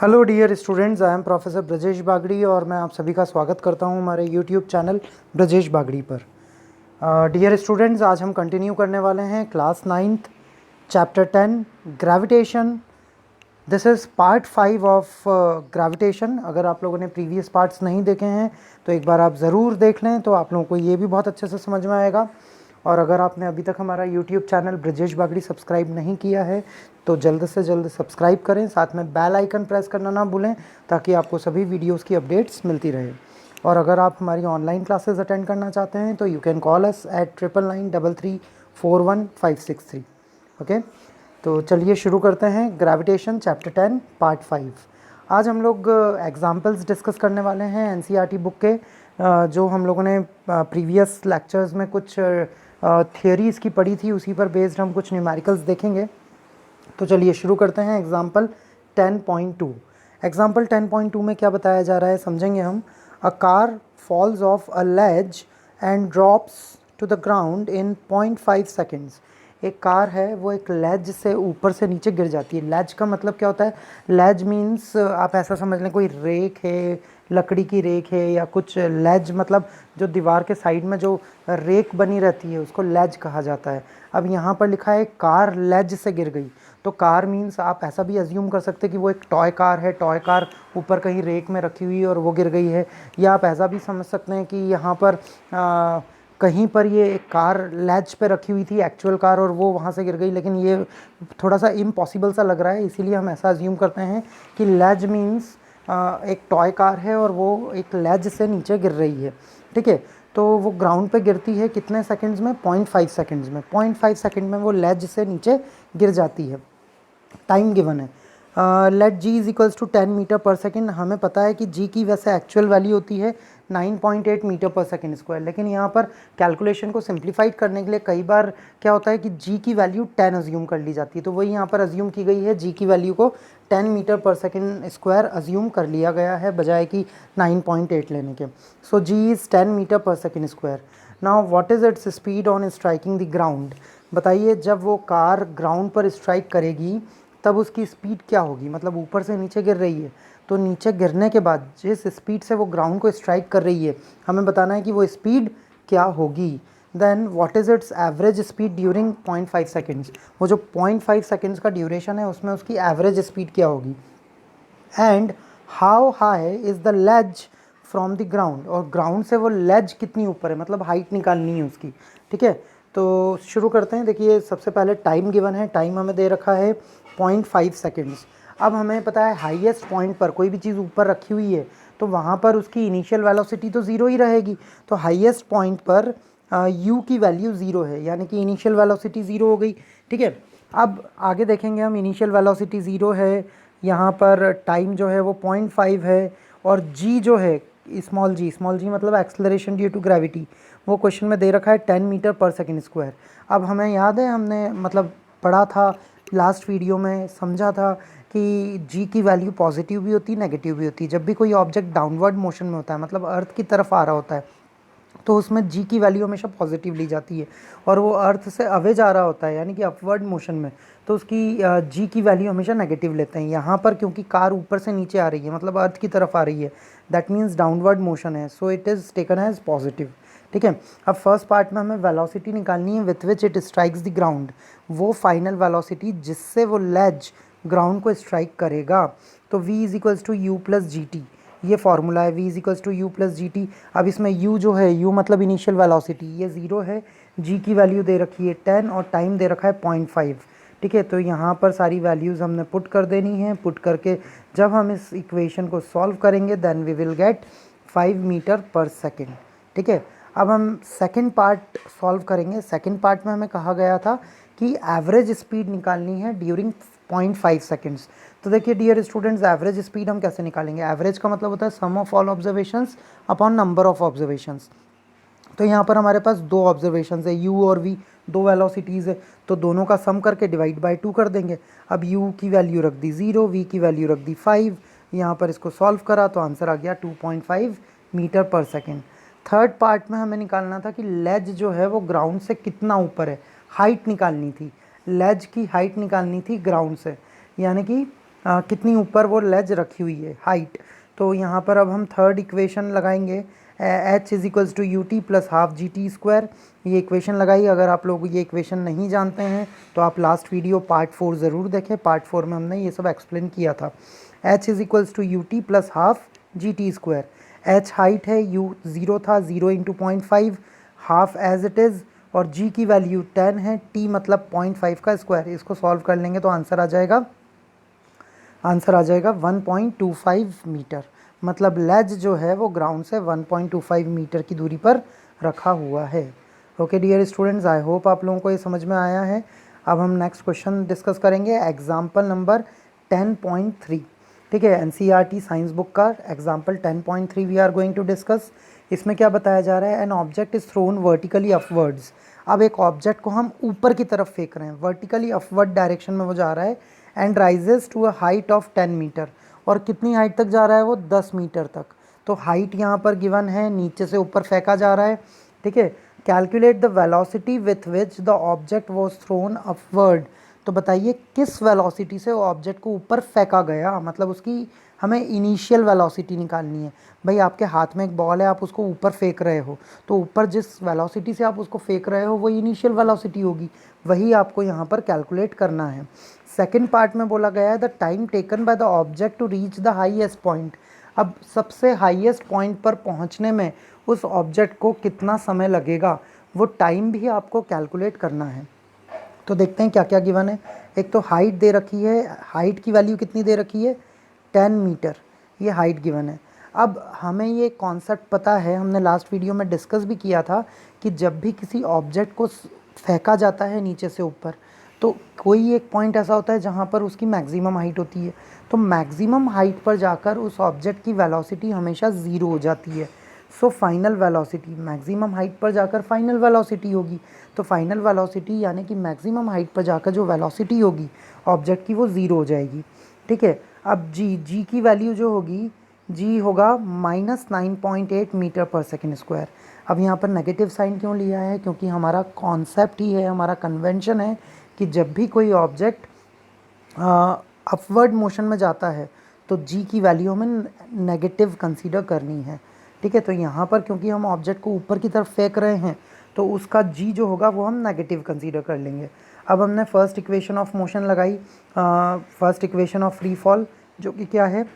Hello dear students, I am professor Brajesh Bagdi और मैं आप सभी का स्वागत करता हूं हमारे यूट्यूब चैनल ब्रजेश बागड़ी पर। डियर स्टूडेंट्स, आज हम कंटिन्यू करने वाले हैं class 9th chapter 10 gravitation. This is part 5 of gravitation. अगर आप लोगों ने प्रीवियस पार्ट्स नहीं देखे हैं तो एक बार आप ज़रूर देख लें, तो आप लोगों को ये भी बहुत अच्छे से समझ में आएगा। और अगर आपने अभी तक हमारा YouTube channel Brajesh Bagdi subscribe नहीं किया है तो जल्द से जल्द सब्सक्राइब करें, साथ में बेल आइकन प्रेस करना ना भूलें ताकि आपको सभी वीडियोस की अपडेट्स मिलती रहे। और अगर आप हमारी ऑनलाइन क्लासेस अटेंड करना चाहते हैं तो you can call us at 9993341563। Okay, तो चलिए शुरू करते हैं ग्रेविटेशन चैप्टर 10 पार्ट 5। आज हम लोग एग्जाम्पल्स डिस्कस करने वाले हैं एनसीईआरटी बुक के, जो हम लोगों ने प्रीवियस लेक्चर्स में कुछ थियोरीज़ की पढ़ी थी, उसी पर बेस्ड हम कुछ न्यूमेरिकल्स देखेंगे। तो चलिए शुरू करते हैं एग्जाम्पल 10.2। एग्जाम्पल 10.2 में क्या बताया जा रहा है समझेंगे हम। A car falls of a ledge and drops to the ground in 0.5 seconds. एक कार है वो एक लेज से ऊपर से नीचे गिर जाती है। लेज का मतलब क्या होता है? लेज मीन्स आप ऐसा समझ लें कोई रेक है, लकड़ी की रेक है या कुछ। लेज मतलब जो दीवार के साइड में जो रेक बनी रहती है उसको लेज कहा जाता है। अब यहाँ पर लिखा है कार लेज से गिर गई, तो कार मीन्स आप ऐसा भी अज्यूम कर सकते हैं कि वो एक टॉय कार है, टॉय कार ऊपर कहीं रेक में रखी हुई है और वो गिर गई है। या आप ऐसा भी समझ सकते हैं कि यहाँ पर कहीं पर ये एक कार लेज पे रखी हुई थी एक्चुअल कार और वो वहाँ से गिर गई, लेकिन ये थोड़ा सा इम्पॉसिबल सा लग रहा है, इसीलिए हम ऐसा अज्यूम करते हैं कि लेज मीन्स एक टॉय कार है और वो एक लेज से नीचे गिर रही है। ठीक है, तो वो ग्राउंड पे गिरती है कितने सेकंड्स में? 0.5 सेकंड्स में। 0.5 सेकंड में वो लेज से नीचे गिर जाती है। टाइम गिवन है, let g is equals to 10 metre पर सेकेंड। हमें पता है कि जी की वैसे एक्चुअल वैल्यू होती है 9.8 मीटर पर सेकेंड स्क्वायर, लेकिन यहाँ पर कैलकुलेशन को सिंप्लीफाइड करने के लिए कई बार क्या होता है कि जी की वैल्यू 10 अज्यूम कर ली जाती है, तो वही यहाँ पर अज्यूम की गई है, जी की वैल्यू को 10 मीटर पर सेकेंड स्क्वायर अज्यूम कर लिया गया है बजाय कि 9.8 लेने के। सो जी इज़ 10 मीटर पर second square. Now what is its speed on striking the ground. बताइए, जब वो कार ग्राउंड पर स्ट्राइक करेगी तब उसकी स्पीड क्या होगी? मतलब ऊपर से नीचे गिर रही है, तो नीचे गिरने के बाद जिस स्पीड से वो ग्राउंड को स्ट्राइक कर रही है हमें बताना है कि वो स्पीड क्या होगी। Then what is its average speed during 0.5 seconds. वो जो 0.5 सेकेंड्स का ड्यूरेशन है उसमें उसकी एवरेज स्पीड क्या होगी। And how high is the ledge from the ground. और ग्राउंड से वो लेज कितनी ऊपर है, मतलब हाइट निकालनी है उसकी। ठीक है, तो शुरू करते हैं। देखिए, सबसे पहले टाइम गिवन है, टाइम हमें दे रखा है 0.5 सेकेंड्स। अब हमें पता है हाईएस्ट पॉइंट पर कोई भी चीज़ ऊपर रखी हुई है तो वहाँ पर उसकी इनिशियल वेलोसिटी तो ज़ीरो ही रहेगी। तो हाईएस्ट पॉइंट पर यू की वैल्यू ज़ीरो है, यानी कि इनिशियल वेलोसिटी ज़ीरो हो गई। ठीक है, अब आगे देखेंगे हम, इनिशियल वेलोसिटी ज़ीरो है, यहाँ पर टाइम जो है वो 0.5 है और जी जो है स्मॉल जी मतलब एक्सेलरेशन ड्यू टू ग्रेविटी, वो क्वेश्चन में दे रखा है 10 मीटर पर सेकेंड स्क्वायर। अब हमें याद है, हमने मतलब पढ़ा था लास्ट वीडियो में, समझा था कि जी की वैल्यू पॉजिटिव भी होती है नेगेटिव भी होती है। जब भी कोई ऑब्जेक्ट डाउनवर्ड मोशन में होता है, मतलब अर्थ की तरफ आ रहा होता है, तो उसमें जी की वैल्यू हमेशा पॉजिटिव ली जाती है। और वो अर्थ से अवे जा रहा होता है यानी कि अपवर्ड मोशन में, तो उसकी जी की वैल्यू हमेशा नेगेटिव लेते हैं। यहाँ पर क्योंकि कार ऊपर से नीचे आ रही है, मतलब अर्थ की तरफ आ रही है, दैट मीन्स डाउनवर्ड मोशन है, so it is taken as positive. ठीक है, अब फर्स्ट पार्ट में हमें वेलोसिटी निकालनी है with which it strikes the ground, वो फाइनल वेलोसिटी जिससे वो लेज ग्राउंड को स्ट्राइक करेगा। तो v is equals to u plus g t, ये फार्मूला है, v is equals to u plus g t. अब इसमें u जो है, u मतलब इनिशियल वेलोसिटी, ये ज़ीरो है, g की वैल्यू दे रखी है 10 और टाइम दे रखा है 0.5। ठीक है, तो यहाँ पर सारी वैल्यूज़ हमने पुट कर देनी है। पुट करके जब हम इस इक्वेशन को सॉल्व करेंगे then we will get 5 metre पर सेकेंड। ठीक है, अब हम सेकेंड पार्ट सॉल्व करेंगे। सेकेंड पार्ट में हमें कहा गया था कि एवरेज स्पीड निकालनी है ड्यूरिंग 0.5 सेकेंड्स। तो देखिए डियर स्टूडेंट्स, एवरेज स्पीड हम कैसे निकालेंगे? एवरेज का मतलब होता है sum of all observations upon number of observations. तो यहाँ पर हमारे पास दो ऑब्जर्वेशंस है, u और v, दो वेलोसिटीज़ है, तो दोनों का सम करके डिवाइड बाय 2 कर देंगे। अब u की वैल्यू रख दी 0, v की वैल्यू रख दी 5। यहाँ पर इसको सॉल्व करा तो आंसर आ गया 2.5 मीटर पर सेकेंड। थर्ड पार्ट में हमें निकालना था कि लेज जो है वो ग्राउंड से कितना ऊपर है, हाइट निकालनी थी, लेज की हाइट निकालनी थी ग्राउंड से, यानी कि कितनी ऊपर वो लेज रखी हुई है, हाइट। तो यहाँ पर अब हम थर्ड इक्वेशन लगाएंगे, h is equals to u t plus half g t square. ये इक्वेशन लगाई। अगर आप लोग ये इक्वेशन नहीं जानते हैं तो आप लास्ट वीडियो पार्ट 4 ज़रूर देखें, पार्ट 4 में हमने ये सब एक्सप्लेन किया था। h is equals to u t plus half g t square. h height है, u 0 था, 0 into 0.5, half as it is, और g की वैल्यू 10 है, t मतलब 0.5 का स्क्वायर। इसको सॉल्व कर लेंगे तो आंसर आ जाएगा 1.25 मीटर। मतलब लेज जो है वो ग्राउंड से 1.25 मीटर की दूरी पर रखा हुआ है। Okay dear students, I hope आप लोगों को ये समझ में आया है। अब हम नेक्स्ट क्वेश्चन डिस्कस करेंगे, एग्जाम्पल नंबर 10.3। ठीक है, एनसीईआरटी साइंस बुक का example 10.3 we are going to discuss. इसमें क्या बताया जा रहा है, an object is thrown vertically upwards. अब एक ऑब्जेक्ट को हम ऊपर की तरफ फेंक रहे हैं, वर्टिकली अपवर्ड डायरेक्शन में वो जा रहा है, and rises to a height of 10 metre. और कितनी हाइट तक जा रहा है वो, 10 मीटर तक। तो हाइट यहाँ पर गिवन है, नीचे से ऊपर फेंका जा रहा है। ठीक है, calculate the velocity with which the object was throne upward. तो बताइए किस वेलोसिटी से वो ऑब्जेक्ट को ऊपर फेंका गया, मतलब उसकी हमें इनिशियल वेलोसिटी निकालनी है। भाई आपके हाथ में एक बॉल है, आप उसको ऊपर फेंक रहे हो, तो ऊपर जिस वेलोसिटी से आप उसको फेंक रहे हो वो इनिशियल वेलोसिटी होगी, वही आपको यहाँ पर कैलकुलेट करना है। सेकंड पार्ट में बोला गया है the time taken by the object to reach the highest point. अब सबसे हाईएस्ट पॉइंट पर पहुँचने में उस ऑब्जेक्ट को कितना समय लगेगा, वो टाइम भी आपको कैलकुलेट करना है। तो देखते हैं क्या क्या गिवन है। एक तो हाइट दे रखी है, हाइट की वैल्यू कितनी दे रखी है, 10 मीटर, ये हाइट गिवन है। अब हमें ये कॉन्सेप्ट पता है, हमने लास्ट वीडियो में डिस्कस भी किया था कि जब भी किसी ऑब्जेक्ट को फेंका जाता है नीचे से ऊपर, तो कोई एक पॉइंट ऐसा होता है जहाँ पर उसकी मैक्सिमम हाइट होती है। तो मैक्सिमम हाइट पर जाकर उस ऑब्जेक्ट की वेलोसिटी हमेशा ज़ीरो हो जाती है। So final velocity, maximum height पर जाकर फाइनल वेलोसिटी होगी। तो फाइनल वेलोसिटी यानी कि मैक्सिमम हाइट पर जाकर जो वेलोसिटी होगी ऑब्जेक्ट की, वो ज़ीरो हो जाएगी। ठीक है, अब जी की वैल्यू जो होगी, जी होगा -9.8 मीटर पर सेकेंड स्क्वायर। अब यहाँ पर नेगेटिव साइन क्यों लिया है, क्योंकि हमारा कॉन्सेप्ट ही है, हमारा कन्वेंशन है कि जब भी कोई ऑब्जेक्ट अपवर्ड मोशन में जाता है तो जी की वैल्यू हमें नेगेटिव कंसीडर करनी है। ठीक है, तो यहाँ पर क्योंकि हम ऑब्जेक्ट को ऊपर की तरफ फेंक रहे हैं तो उसका जी जो होगा वो हम नेगेटिव कंसीडर कर लेंगे। अब हमने फर्स्ट इक्वेशन ऑफ मोशन लगाई, first equation of free fall, जो कि क्या है,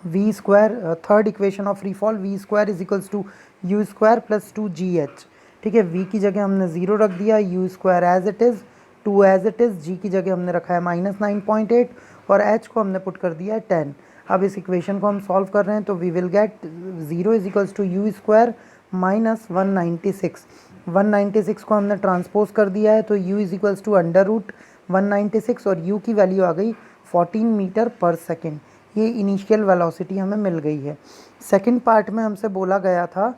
v square. Third equation of free fall, v square is equals to u square plus 2GH। ठीक है, वी की जगह हमने 0 रख दिया, you square as it is, 2 as it is, जी की जगह हमने रखा है -9.8 और h को हमने पुट कर दिया है 10। अब इस इक्वेशन को हम सॉल्व कर रहे हैं तो we will get 0 is equals to u square minus 196। 196 को हमने ट्रांसपोज कर दिया है तो u इज इक्वल्स टू √196 और u की वैल्यू आ गई 14 मीटर पर सेकेंड। ये इनिशियल वेलोसिटी हमें मिल गई है। सेकंड पार्ट में हमसे बोला गया था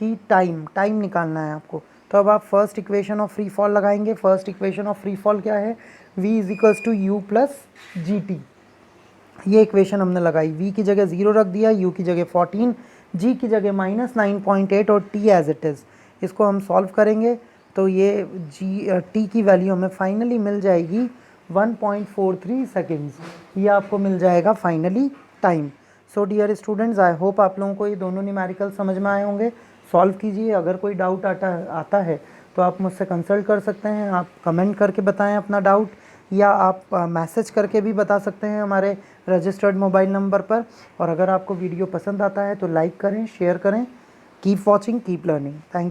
कि टाइम निकालना है आपको। तो अब आप first equation of free fall लगाएंगे। First equation of free fall क्या है, v is equals to u plus g t. ये इक्वेशन हमने लगाई, v की जगह 0 रख दिया, u की जगह 14, g की जगह -9.8 और t एज इट इज़। इसको हम सॉल्व करेंगे तो ये t की वैल्यू हमें फाइनली मिल जाएगी 1.43 सेकेंड्स। ये आपको मिल जाएगा finally time. So dear students, I hope आप लोगों को ये दोनों न्यूमेरिकल समझ में आए होंगे। सॉल्व कीजिए। अगर कोई डाउट आता है तो आप मुझसे कंसल्ट कर सकते हैं। आप कमेंट करके बताएं अपना डाउट, या आप मैसेज करके भी बता सकते हैं हमारे रजिस्टर्ड मोबाइल नंबर पर। और अगर आपको वीडियो पसंद आता है तो लाइक करें, शेयर करें। Keep watching, keep learning. Thank